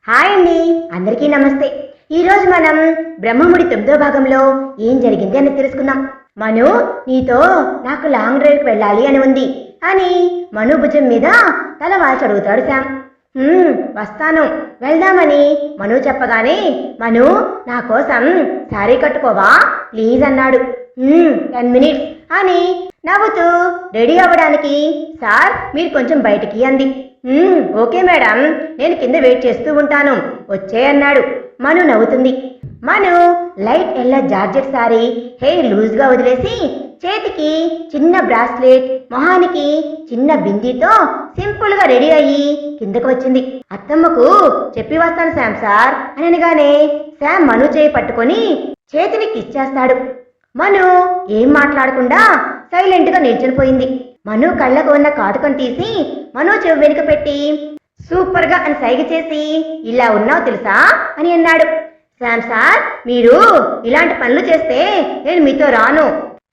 Hi అండి, అందరికీ నమస్తే. ఈరోజు మనం బ్రహ్మముడి 9వ భాగంలో ఏం జరిగింది అని తెలుసుకుందాం. మను, నీతో నాకు లాంగ్ డ్రైవ్కి వెళ్ళాలి అని ఉంది అని మను భుజం మీద తల వాల్చి అడుగుతాడు శామ్. వస్తాను, వెళ్దామని మను చెప్పగానే, మను నా కోసం శారీ కట్టుకోవా ప్లీజ్ అన్నాడు. 10 మినిట్స్ అని నవ్వుతూ రెడీ అవ్వడానికి, సార్ మీరు కొంచెం బయటికి అంది. ఓకే మేడం, నేను కింద వెయిట్ చేస్తూ ఉంటాను, వచ్చే అన్నాడు. మను నవ్వుతుంది. Manu light yellow georgette sari hair లూజ్గా వదిలేసి, చేతికి చిన్న బ్రాస్లెట్, మొహానికి చిన్న బిందీతో సింపుల్గా రెడీ అయ్యి కిందకు వచ్చింది. అత్తమ్మకు చెప్పి వస్తాను శామ్ సార్ అని అనగానే శామ్ మను చేయి పట్టుకొని చేతిని కిస్ చేస్తాడు. మను ఏం మాట్లాడకుండా సైలెంట్గా నిల్చునిపోయింది. మను కళ్ళకు ఉన్న కాటుకను తీసి మను చెవి వెనుక పెట్టి సూపర్గా అని సైగ చేసి, ఇలా ఉన్నావు తెలుసా అని అన్నాడు. శామ్ సార్, మీరు ఇలాంటి పనులు చేస్తే నేను మీతో రాను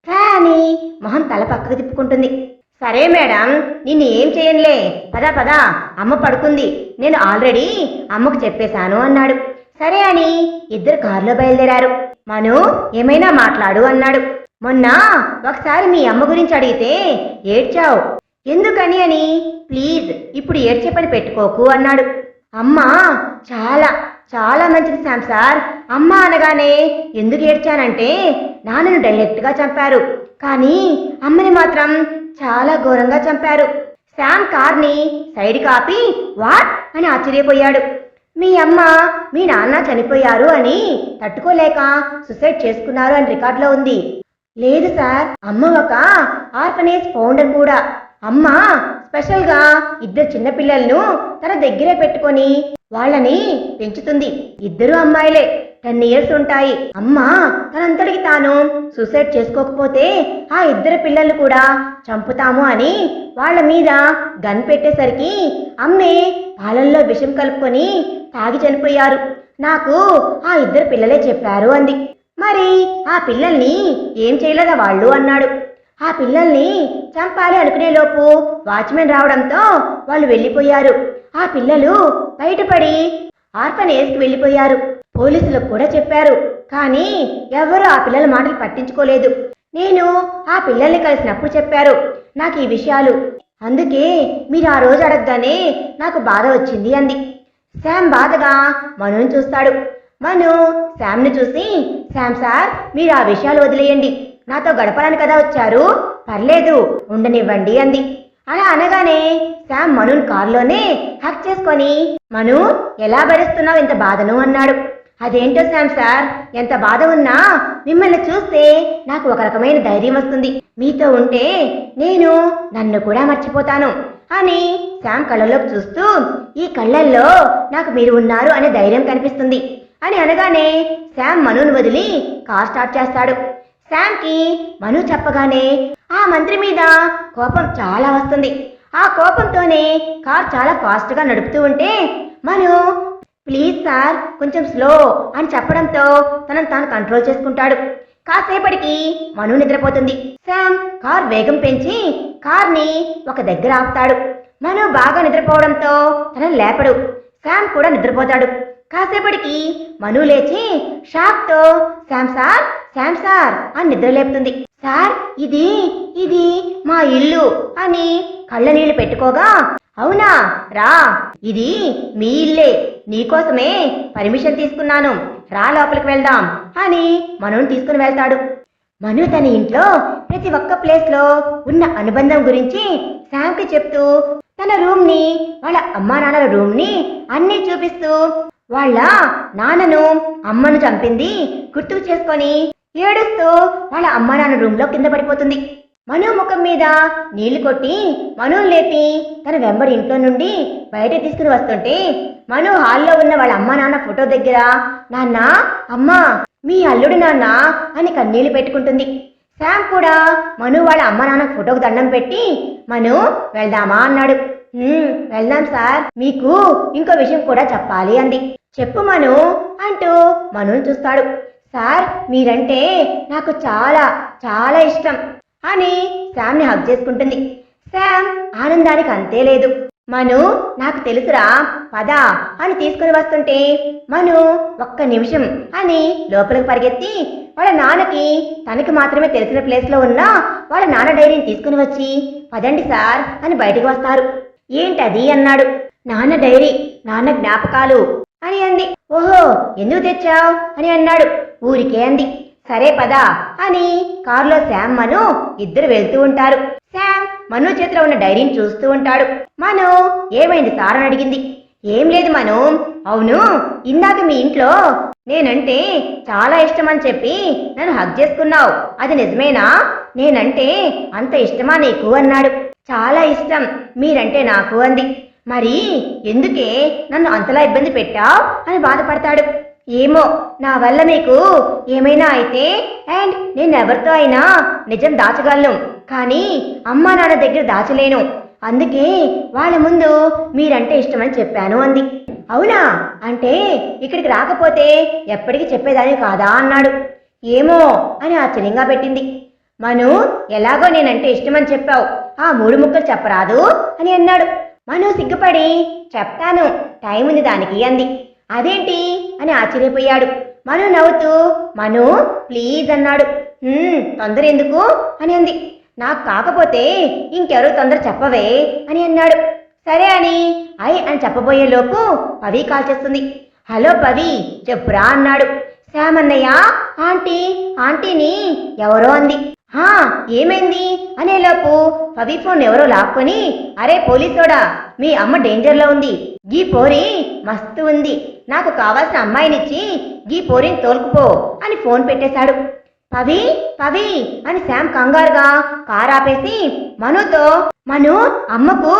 కానీ మొహం తల పక్కకు తిప్పుకుంటుంది. సరే మేడం, నిన్ను ఏం చేయనులే, పదా పదా, అమ్మ పడుకుంది, నేను ఆల్రెడీ అమ్మకు చెప్పేశాను అన్నాడు. సరే అని ఇద్దరు కారులో బయలుదేరారు. మను ఏమైనా మాట్లాడు అన్నాడు. మొన్న ఒకసారి మీ అమ్మ గురించి అడిగితే ఏడ్చావు, ఎందుకని అని, ప్లీజ్ ఇప్పుడు ఏడ్చే పని పెట్టుకోకు అన్నాడు. అమ్మ చాలా చాలా మంచిది శామ్ సార్, అమ్మ అనగానే ఎందుకు ఏడ్చానంటే నాన్నను డైరెక్ట్గా చంపారు, కానీ అమ్మని మాత్రం చాలా ఘోరంగా చంపారు. శామ్ కార్ని సైడ్ కాపి వాట్ అని ఆశ్చర్యపోయాడు. మీ అమ్మ మీ నాన్న చనిపోయారు అని తట్టుకోలేక సూసైడ్ చేసుకున్నారు అని రికార్డులో ఉంది. లేదు సార్, అమ్మ ఒక ఆర్ఫనేజ్ ఫౌండర్ కూడా. అమ్మ స్పెషల్గా 2 చిన్నపిల్లలను తన దగ్గరే పెట్టుకొని వాళ్ళని పెంచుతుంది. 2 అమ్మాయిలే, 10 ఇయర్స్ ఉంటాయి. అమ్మ తనంతటికి తాను సూసైడ్ చేసుకోకపోతే ఆ 2 పిల్లలు కూడా చంపుతాము అని వాళ్ళ మీద గన్ పెట్టేసరికి అమ్మే పాలల్లో విషం కలుపుకొని తాగి చనిపోయారు. నాకు ఆ 2 పిల్లలే చెప్పారు అంది. మరి ఆ పిల్లల్ని ఏం చేయలేదా వాళ్ళు అన్నాడు. ఆ పిల్లల్ని చంపాలి అనుకునేలోపు వాచ్మెన్ రావడంతో వాళ్ళు వెళ్ళిపోయారు. ఆ పిల్లలు బయటపడి ఆర్ఫనేజ్కి వెళ్ళిపోయారు. పోలీసులకు కూడా చెప్పారు, కానీ ఎవరు ఆ పిల్లల మాటలు పట్టించుకోలేదు. నేను ఆ పిల్లల్ని కలిసినప్పుడు చెప్పారు నాకు ఈ విషయాలు, అందుకే మీరు ఆ రోజు అడగగానే నాకు బాధ వచ్చింది అంది. శామ్ బాధగా మనుని చూస్తాడు. మను శామ్ని చూసి, శామ్ సార్ మీరు ఆ విషయాలు వదిలేయండి, నాతో గడపాలని కదా వచ్చారు, పర్లేదు ఉండనివ్వండి అంది. అలా అనగానే శామ్ మనుని కారులోనే హక్ చేసుకొని, మను ఎలా భరిస్తున్నావు ఇంత బాధను అన్నాడు. అదేంటో శామ్ సార్, ఎంత బాధ ఉన్నా మిమ్మల్ని చూస్తే నాకు ఒక రకమైన ధైర్యం వస్తుంది, మీతో ఉంటే నేను నన్ను కూడా మర్చిపోతాను అని శామ్ కళ్ళలోకి చూస్తూ, ఈ కళ్ళల్లో నాకు మీరు ఉన్నారు అనే ధైర్యం కనిపిస్తుంది అని అనగానే శామ్ మనుని వదిలి కార్ స్టార్ట్ చేస్తాడు. శామ్కి మను చెప్పగానే ఆ మంత్రి మీద కోపం చాలా వస్తుంది. ఆ కోపంతోనే కార్ చాలా ఫాస్ట్గా నడుపుతూ ఉంటే మను ప్లీజ్ సార్ కొంచెం స్లో అని చెప్పడంతో తనను తాను కంట్రోల్ చేసుకుంటాడు. కాసేపటికి మను నిద్రపోతుంది. శామ్ కార్ వేగం పెంచి కార్ని ఒక దగ్గర ఆపుతాడు. మను బాగా నిద్రపోవడంతో తనను లేపడు. శామ్ కూడా నిద్రపోతాడు. కాసేపటికి మను లేచి షాక్తో శామ్ సార్ శామ్ సార్ అని నిద్ర లేపుతుంది. సార్ ఇది ఇది మా ఇల్లు అని కళ్ళ నీళ్లు పెట్టుకోగా, అవునా రా, ఇది మీ ఇల్లే, నీకోసమే పర్మిషన్ తీసుకున్నాను, రా లోపలికి వెళ్దాం అని మనుని తీసుకుని వెళ్తాడు. మను తన ఇంట్లో ప్రతి ఒక్క ప్లేస్లో ఉన్న అనుబంధం గురించి శామ్కి చెప్తూ, తన రూమ్ని, వాళ్ళ అమ్మా నాన్నల రూమ్ని అన్నీ చూపిస్తూ, వాళ్ళ నాన్నను అమ్మను చంపింది గుర్తుకు చేసుకొని ఏడుస్తూ వాళ్ళ అమ్మా నాన్న రూమ్లో కింద పడిపోతుంది. మను ముఖం మీద నీళ్లు కొట్టి మనుని లేపి తన వెంబడి ఇంట్లో నుండి బయట తీసుకుని వస్తుంటే, మను హాల్లో ఉన్న వాళ్ళ అమ్మా నాన్న ఫోటో దగ్గర, నాన్న అమ్మా మీ అల్లుడు నాన్న అని కన్నీళ్లు పెట్టుకుంటుంది. శామ్ కూడా మను వాళ్ళ అమ్మా నాన్న ఫోటోకు దండం పెట్టి, మను వెళ్దామా అన్నాడు. వెళ్దాం సార్, మీకు ఇంకో విషయం కూడా చెప్పాలి అంది. చెప్పు మను అంటూ మనుని చూస్తాడు. సార్ మీరంటే నాకు చాలా చాలా ఇష్టం అని శామ్ని హగ్ చేసుకుంటుంది. శామ్ ఆనందానికి అంతే లేదు. మను నాకు తెలుసురా పద అని తీసుకుని వస్తుంటే మను ఒక్క నిమిషం అని లోపలికి పరిగెత్తి వాళ్ళ నాన్నకి తనకి మాత్రమే తెలిసిన ప్లేస్లో ఉన్న వాళ్ళ నాన్న డైరీని తీసుకుని వచ్చి పదండి సార్ అని బయటకు వస్తారు. ఏంటది అన్నాడు. నాన్న డైరీ, నాన్న జ్ఞాపకాలు అని అంది. ఓహో ఎందుకు తెచ్చావు అని అన్నాడు. ఊరికే అంది. సరే పదా అని కారులో శామ్ మను ఇద్దరు వెళ్తూ ఉంటారు. శామ్ మను చేతిలో ఉన్న డైరీని చూస్తూ ఉంటాడు. మను ఏమైంది సార్ అని అడిగింది. ఏం లేదు మను, అవును ఇందాక మీ ఇంట్లో నేనంటే చాలా ఇష్టమని చెప్పి నన్ను హగ్ చేసుకున్నావు, అది నిజమేనా? నేనంటే అంత ఇష్టమా నీకు అన్నాడు. చాలా ఇష్టం మీరంటే నాకు అంది. మరి ఎందుకే నన్ను అంతలా ఇబ్బంది పెట్టావు అని బాధపడతాడు. ఏమో నా వల్ల మీకు ఏమైనా అయితే అండ్ నేను ఎవరితో అయినా నిజం దాచగలను, కానీ అమ్మా నాన్న దగ్గర దాచలేను, అందుకే వాళ్ళ ముందు మీరంటే ఇష్టమని చెప్పాను అంది. అవునా, అంటే ఇక్కడికి రాకపోతే ఎప్పటికీ చెప్పేదాన్ని కాదా అన్నాడు. ఏమో అని ఆశ్చర్యంగా పెట్టింది. మను ఎలాగో నేనంటే ఇష్టమని చెప్పావు, ఆ 3 ముక్కలు చెప్పరాదు అని అన్నాడు. మను సిగ్గుపడి చెప్తాను, టైం ఉంది దానికి అంది. అదేంటి అని ఆశ్చర్యపోయాడు. మను నవ్వుతూ మను ప్లీజ్ అన్నాడు. తొందర ఎందుకు అని అంది. నాకు కాకపోతే ఇంకెవరూ తొందర చెప్పవే అని అన్నాడు. సరే అని అని చెప్పబోయేలోపు పవి కాల్ చేస్తుంది. హలో పవి చెప్పురా అన్నాడు. శామ్ అన్నయ్య ఆంటీని ఎవరో అంది. ఏమైంది అనేలోపు పవి ఫోన్ ఎవరో లాక్కొని, అరే పోలీసోడా మీ అమ్మ డేంజర్లో ఉంది, గీ పోరి మస్తు ఉంది, నాకు కావాల్సిన అమ్మాయినిచ్చి గీ పోరిని తోలుకుపో అని ఫోన్ పెట్టేశాడు. పవి పవి అని శామ్ కంగారుగా కార్ ఆపేసి మనుతో, మను అమ్మకు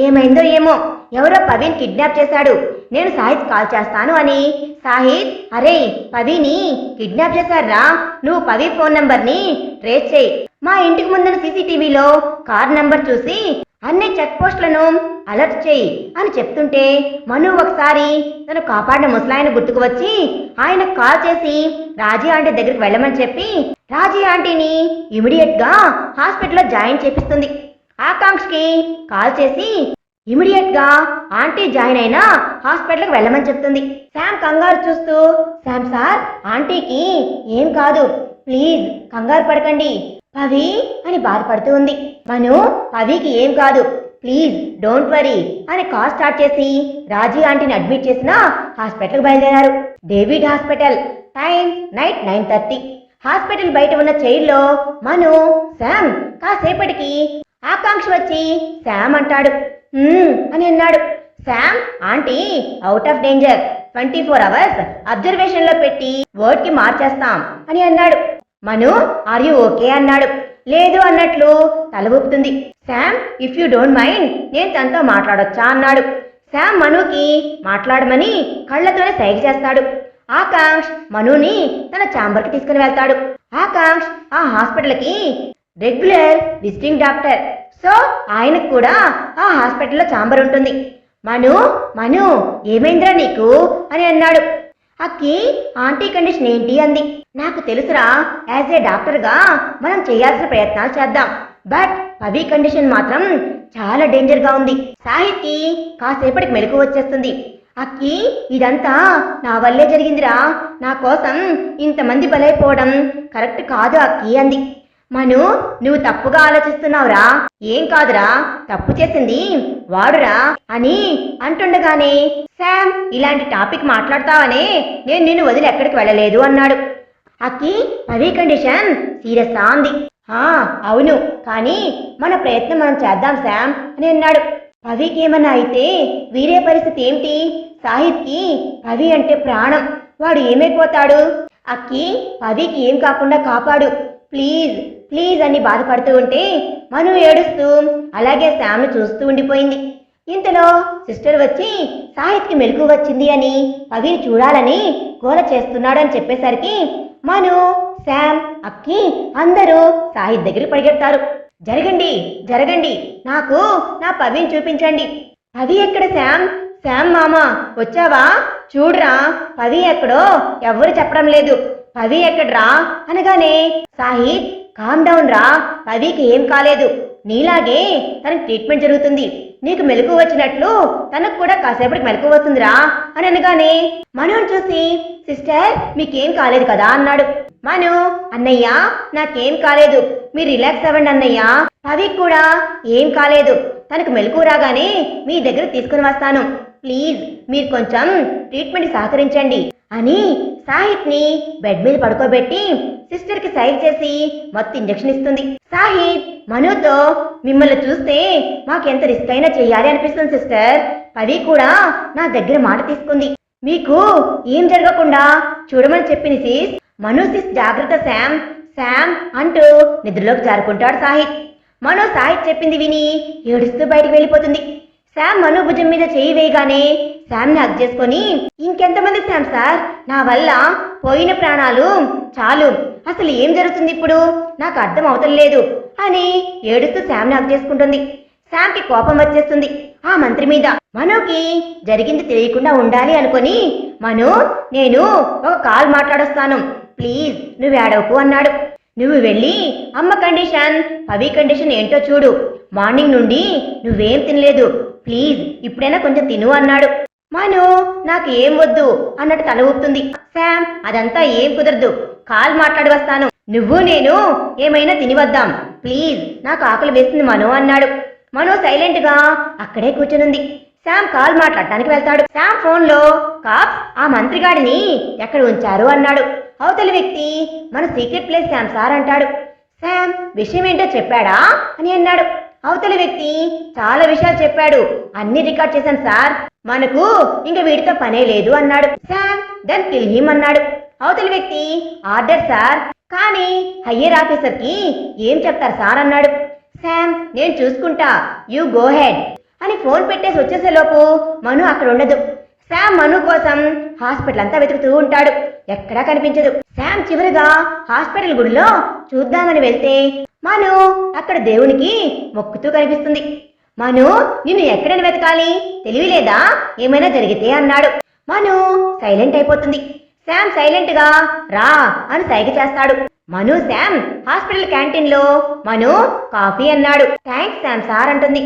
ఏమైందో ఏమో, ఎవరో పవిని కిడ్నాప్ చేశాడు, నేను సాహిద్ కాల్ చేస్తాను అని. సాహిద్ అరే పవిని కిడ్నాప్ చేశారా, నువ్వు పవి ఫోన్ నంబర్ని ట్రేస్ చేయి, మా ఇంటికి ముందున సీసీటీవీలో కార్ నంబర్ చూసి అన్ని చెక్ పోస్టులను అలర్ట్ చేయి అని చెప్తుంటే మను ఒకసారి తను కాపాడిన ముసలాయన గుర్తుకు వచ్చి ఆయనకు కాల్ చేసి రాజీ ఆంటీ దగ్గరికి వెళ్ళమని చెప్పి రాజీ ఆంటీని ఇమిడియట్ గా హాస్పిటల్లో జాయిన్ చేపిస్తుంది. ఆకాంక్షకి కాల్ చేసి ఇమిడియట్ గా ఆంటీ జాయిన్ అయినా హాస్పిటల్కి వెళ్ళమని చెప్తుంది. శామ్ కంగారు చూస్తూ, శామ్ సార్ ఆంటీకి ఏం కాదు, ప్లీజ్ కంగారు పడకండి పవి అని బాధపడుతూ ఉంది. మను పవికి ఏం కాదు, ప్లీజ్ డోంట్ వరీ అని కాల్ స్టార్ట్ చేసి రాజీ ఆంటీని అడ్మిట్ చేసిన హాస్పిటల్కి బయలుదేరారు. David hospital, time night 9:30. Hospital బయట ఉన్న చైర్లో మను శామ్ కాసేపటికి ఆకాంక్ష వచ్చి శామ్ అంటాడు. అని అన్నాడు. Sam aunty out of danger, 24 hours observation లో పెట్టి వర్డ్ కి మార్చేస్తాం అని అన్నాడు. మను ఆర్ యు ఓకే అన్నాడు. లేదు అన్నట్లు తల ఊపుతుంది. Sam if you don't mind నేను తనతో మాట్లాడొచ్చా అన్నాడు. శామ్ మనుకి మాట్లాడమని కళ్ళతోనే సైగ చేస్తాడు. ఆకాంక్ష్ మనుని తన ఛాంబర్కి తీసుకుని వెళ్తాడు. ఆకాంక్ష్ ఆ హాస్పిటల్కి రెగ్యులర్ విజిటింగ్ డాక్టర్, సో ఆయనకు కూడా ఆ హాస్పిటల్లో ఛాంబర్ ఉంటుంది. మను ఏమైందిరా నీకు అని అన్నాడు. అక్కి ఆంటీ కండిషన్ ఏంటి అంది. నాకు తెలుసురా, యాజ్ ఏ డాక్టర్గా మనం చేయాల్సిన ప్రయత్నాలు చేద్దాం, బట్ పవి కండిషన్ మాత్రం చాలా డేంజర్గా ఉంది. సాహిత్కి కాసేపటికి మెలకు వచ్చేస్తుంది. అక్కి ఇదంతా నా వల్లే జరిగిందిరా, నా కోసం ఇంతమంది బలైపోవడం కరెక్ట్ కాదు అక్కి అంది. మను నువ్వు తప్పుగా ఆలోచిస్తున్నావురా, ఏం కాదురా, తప్పు చేసింది వాడురా అని అంటుండగానే శామ్ ఇలాంటి టాపిక్ మాట్లాడతావనే నేను నిన్ను వదిలి ఎక్కడికి వెళ్ళలేదు అన్నాడు. అక్కి పవి కండిషన్ సీరియస్ అంది. అవును, కానీ మన ప్రయత్నం మనం చేద్దాం శామ్ అని అన్నాడు. పవికి ఏమన్నా అయితే వీరే పరిస్థితి ఏమిటి? సాహిత్కి పవి అంటే ప్రాణం, వాడు ఏమైపోతాడు? అక్కి పవికి ఏం కాకుండా కాపాడు ప్లీజ్ ప్లీజ్ అని బాధపడుతూ ఉంటే మను ఏడుస్తూ అలాగే శామ్ను చూస్తూ ఉండిపోయింది. ఇంతలో సిస్టర్ వచ్చి సాహిత్కి మెలకు వచ్చింది అని పవిని చూడాలని గోల చేస్తున్నాడని చెప్పేసరికి మను శామ్ అక్కి అందరూ సాహిత్ దగ్గరికి పరిగెడతారు. జరగండి జరగండి, నాకు నా పవిని చూపించండి. పవి ఎక్కడ శామ్? శామ్ మామ వచ్చావా? చూడరా పవి ఎక్కడో ఎవరు చెప్పడం లేదు, పవి ఎక్కడ్రా అనగానే సాహిత్ కామ్ డౌన్ రా, పవికి ఏం కాలేదు, నీలాగే తనకి ట్రీట్మెంట్ జరుగుతుంది, నీకు మెలకు వచ్చినట్లు తనకు కూడా కాసేపటికి మెలకు వస్తుందిరా అని అనగానే మనుని చూసి సిస్టర్ మీకేం కాలేదు కదా అన్నాడు. మను అన్నయ్య నాకేం కాలేదు, మీరు రిలాక్స్ అవ్వండి అన్నయ్య, పవికి కూడా ఏం కాలేదు, తనకు మెలకు రాగానే మీ దగ్గర తీసుకుని వస్తాను, ప్లీజ్ మీరు కొంచెం ట్రీట్మెంట్ సహకరించండి అని సాహిత్ ని బెడ్ మీద పడుకోబెట్టి సిస్టర్ కి సైడ్ చేసి మొత్తం ఇంజెక్షన్ ఇస్తుంది. సాహిత్ మనుతో మిమ్మల్ని చూస్తే మాకెంత రిస్క్ అయినా చెయ్యాలి అనిపిస్తుంది సిస్టర్, పవి కూడా నా దగ్గర మాట తీసుకుంది, మీకు ఏం జరగకుండా చూడమని చెప్పింది సిస్, మను సిస్ జాగ్రత్త శామ్ శామ్ అంటూ నిద్రలోకి జారుకుంటాడు సాహిత్. మను సాహిత్ చెప్పింది విని ఏడుస్తూ బయటికి వెళ్ళిపోతుంది. శామ్ మను భుజం మీద చేయి వేయగానే శామ్ని హగ్ చేసుకొని ఇంకెంతమంది శామ్ సార్, నా వల్ల పోయిన ప్రాణాలు చాలు, అసలు ఏం జరుగుతుంది ఇప్పుడు నాకు అర్థం అవటం లేదు అని ఏడుస్తూ శామ్ని హగ్ చేసుకుంటుంది. శామ్కి కోపం వచ్చేస్తుంది ఆ మంత్రి మీద. మనుకి జరిగింది తెలియకుండా ఉండాలి అనుకొని మను నేను ఒక కాల్ మాట్లాడొస్తాను, ప్లీజ్ నువ్వు ఏడవకు అన్నాడు. నువ్వు వెళ్ళి అమ్మ కండిషన్ పవి కండిషన్ ఏంటో చూడు, మార్నింగ్ నుండి నువ్వేం తినలేదు, ప్లీజ్ ఇప్పుడైనా కొంచెం తిను అన్నాడు. మను నాకు ఏం వద్దు అన్నట్టు తల ఊపుతుంది. శామ్ అదంతా ఏం కుదరదు, కాల్ మాట్లాడి వస్తాను, నువ్వు నేను ఏమైనా తిని వద్దాం, ప్లీజ్ నాకు ఆకలి వేస్తుంది మను అన్నాడు. మను సైలెంట్ గా అక్కడే కూర్చునుంది. శామ్ కాల్ మాట్లాడటానికి వెళ్తాడు. శామ్ ఫోన్ లో కాప్స్ ఆ మంత్రిగాడిని ఎక్కడ ఉంచారు అన్నాడు. అవతలి వ్యక్తి మన సీక్రెట్ ప్లేస్ శామ్ సార్ అంటాడు. శామ్ విషయం ఏంటో చెప్పాడా అని అన్నాడు. అవతలి వ్యక్తి చాలా విషయాలు చెప్పాడు, అన్ని రికార్డ్ చేశాను సార్, మనకు ఇంక వీడితో పనే లేదు అన్నాడు. శామ్ దెన్ కిల్ హిమ్ అన్నాడు. అవతలి వ్యక్తి ఆర్డర్ సార్, కానీ హయ్యర్ ఆఫీసర్ కి ఏం చెప్తారు సార్ అన్నాడు. శామ్ నేను చూసుకుంటా, యూ గో హెడ్ అని ఫోన్ పెట్టేసి వచ్చేసేలోపు మను అక్కడ ఉండదు. శామ్ మను కోసం హాస్పిటల్ అంతా వెతుకుతూ ఉంటాడు, ఎక్కడా కనిపించదు. శామ్ చివరిగా హాస్పిటల్ గుడిలో చూద్దామని వెళ్తే మను అక్కడ దేవునికి మొక్కుతూ కనిపిస్తుంది. మను నిన్ను ఎక్కడని వెతకాలి, తెలివిలేదా, ఏమైనా జరిగితే అన్నాడు. మను సైలెంట్ అయిపోతుంది. శామ్ సైలెంట్ గా రా అని సైగ చేస్తాడు. మను శామ్ హాస్పిటల్ క్యాంటీన్ లో మను కాఫీ అన్నాడు. థ్యాంక్స్ శామ్ సార్ అంటుంది.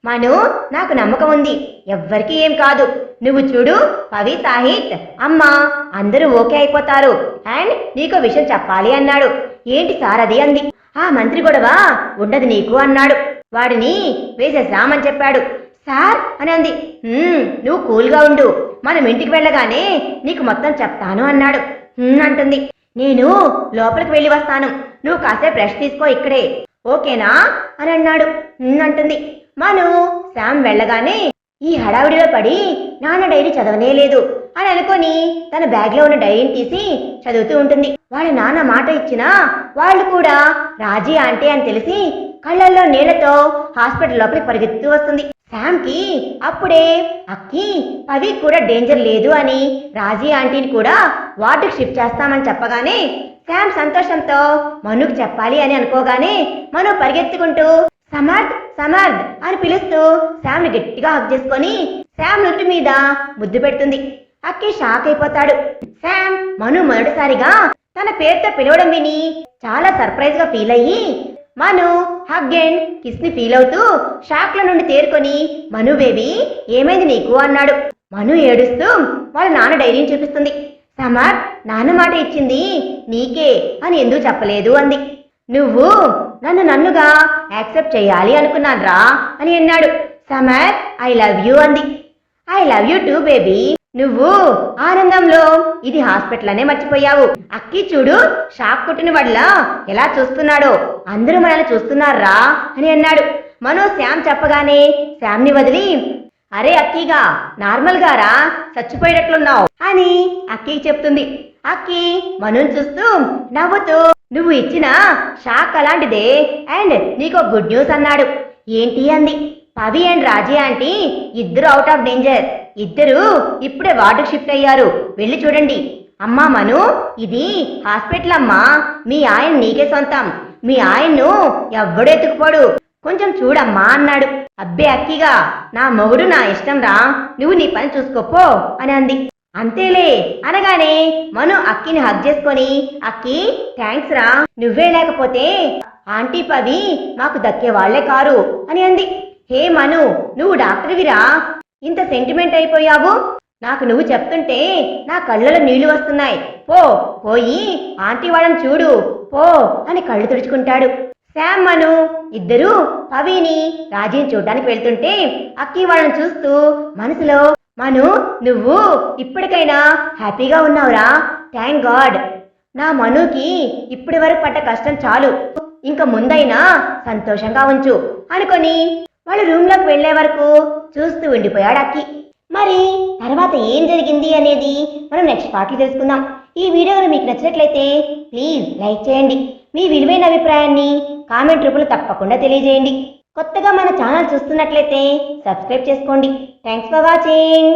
మను నాకు నమ్మకం ఉంది, ఎవ్వరికి ఏం కాదు, నువ్వు చూడు పవి సాహిత్ అమ్మ అందరూ ఓకే అయిపోతారు, అండ్ నీకో విషయం చెప్పాలి అన్నాడు. ఏంటి సార్ అది అంది. ఆ మంత్రి గొడవ ఉండదు నీకు అన్నాడు. వాడిని వేసేసామని చెప్పాడు సార్ అని అంది. నువ్వు కూల్గా ఉండు, మనం ఇంటికి వెళ్ళగానే నీకు మొత్తం చెప్తాను అన్నాడు. అంటుంది. నేను లోపలికి వెళ్ళి వస్తాను, నువ్వు కాసేపు రెస్ట్ తీసుకో ఇక్కడే, ఓకేనా అని అన్నాడు. అంటుంది. మను శామ్ వెళ్ళగానే ఈ హడావిడిలో పడి నాన్న డైరీ చదవనే లేదు అని అనుకొని తన బ్యాగ్ లో ఉన్న డైరీని తీసి చదువుతూ ఉంటుంది. వాళ్ళ నాన్న మాట ఇచ్చినా వాళ్ళు కూడా రాజీ ఆంటీ అని తెలిసి కళ్ళల్లో నీళ్లతో హాస్పిటల్ లోపలికి పరిగెత్తు వస్తుంది. శామ్ కి అప్పుడే అక్కి పవి కూడా డేంజర్ లేదు అని రాజీ ఆంటీని కూడా వార్డుకి షిఫ్ట్ చేస్తామని చెప్పగానే శామ్ సంతోషంతో మనుకు చెప్పాలి అని అనుకోగానే మను పరిగెత్తుకుంటూ సమర్థ్ సమర్థ్ అని పిలుస్తూ శామ్ ని గట్టిగా హగ్ చేసుకొని శామ్ నుట్టి మీద ముద్దు పెడుతుంది. అక్కి షాక్ అయిపోతాడు. శామ్ మను మొదటిసారిగా తన పేరుతో పిలవడం విని చాలా సర్ప్రైజ్ గా ఫీల్ అయ్యి మను హగ్ అండ్ కిస్ ని ఫీల్ అవుతూ షాక్ లో నుండి తేరుకొని మను బేబీ ఏమైంది నీకు అన్నాడు. మను ఏడుస్తూ వాళ్ళ నాన్న డైరీని చూపిస్తుంది. సమర్థ్ నాన్న మాట ఇచ్చింది నీకే అని ఎందుకు చెప్పలేదు అంది. నువ్వు నన్నుగా యాక్సెప్ట్ చేయాలి అనుకున్నాను రా అని అన్నాడు. సమర్ ఐ లవ్ యూ అంది. I love you too baby, నువ్వు ఆనందంలో ఇది హాస్పిటల్ అనే మర్చిపోయావు. అక్కి చూడు షాక్ కొట్టిన వల్ల ఎలా చూస్తున్నాడో, అందరూ మనల్ని చూస్తున్నారా అని అన్నాడు. మను శామ్ చెప్పగానే శామ్ ని వదిలి అరే అక్కిగా నార్మల్ గారా చచ్చిపోయేటట్లున్నావు అని అక్కికి చెప్తుంది. అక్కి మనుని చూస్తూ నవ్వుతూ నువ్వు ఇచ్చిన షాక్ అలాంటిదే అండ్ నీకో గుడ్ న్యూస్ అన్నాడు. ఏంటి అంది. పవి అండ్ రాజీ ఆంటీ ఇద్దరు అవుట్ ఆఫ్ డేంజర్, ఇద్దరు ఇప్పుడే వార్డుకు షిఫ్ట్ అయ్యారు, వెళ్ళి చూడండి. అమ్మా మను ఇది హాస్పిటల్ అమ్మా, మీ ఆయన నీకే సొంతం, మీ ఆయన్ను ఎవ్వడు ఎత్తుకుపోడు, కొంచెం చూడమ్మా అన్నాడు. అబ్బే అక్కిగా నా మొగుడు నా ఇష్టం రా, నువ్వు నీ పని చూసుకోపో అని అంది. అంతేలే అనగానే మను అక్కిని హగ్ చేసుకొని అక్కి థ్యాంక్స్ రా, నువ్వే లేకపోతే ఆంటీ పవి మాకు దక్కే వాళ్లే కారు అని అంది. హే మను, నువ్వు డాక్టర్విరా? ఇంత సెంటిమెంట్ అయిపోయావు. నాకు నువ్వు చెప్తుంటే నా కళ్ళలో నీళ్లు వస్తున్నాయి. పోయి ఆంటీ వాళ్ళని చూడు పో అని కళ్ళు తుడుచుకుంటాడు. శామ్ మను ఇద్దరూ పవిని రాజీని చూడ్డానికి వెళ్తుంటే అక్కి వాళ్ళని చూస్తూ మనసులో, మను నువ్వు ఇప్పటికైనా హ్యాపీగా ఉన్నావురా, థ్యాంక్ గాడ్. నా మనుకి ఇప్పటి వరకు పడ్డ కష్టం చాలు, ఇంక ముందైనా సంతోషంగా ఉంచు అనుకొని వాళ్ళ రూమ్లోకి వెళ్లే వరకు చూస్తూ ఉండిపోయాడు అక్కి. మరి తర్వాత ఏం జరిగింది అనేది మనం నెక్స్ట్ పార్ట్లో తెలుసుకుందాం. ఈ వీడియో మీకు నచ్చినట్లయితే ప్లీజ్ లైక్ చేయండి. మీ విలువైన అభిప్రాయాన్ని కామెంట్ రూపంలో తప్పకుండా తెలియజేయండి. కొత్తగా మన ఛానల్ చూస్తున్నట్లయితే సబ్స్క్రైబ్ చేసుకోండి. Thanks for watching.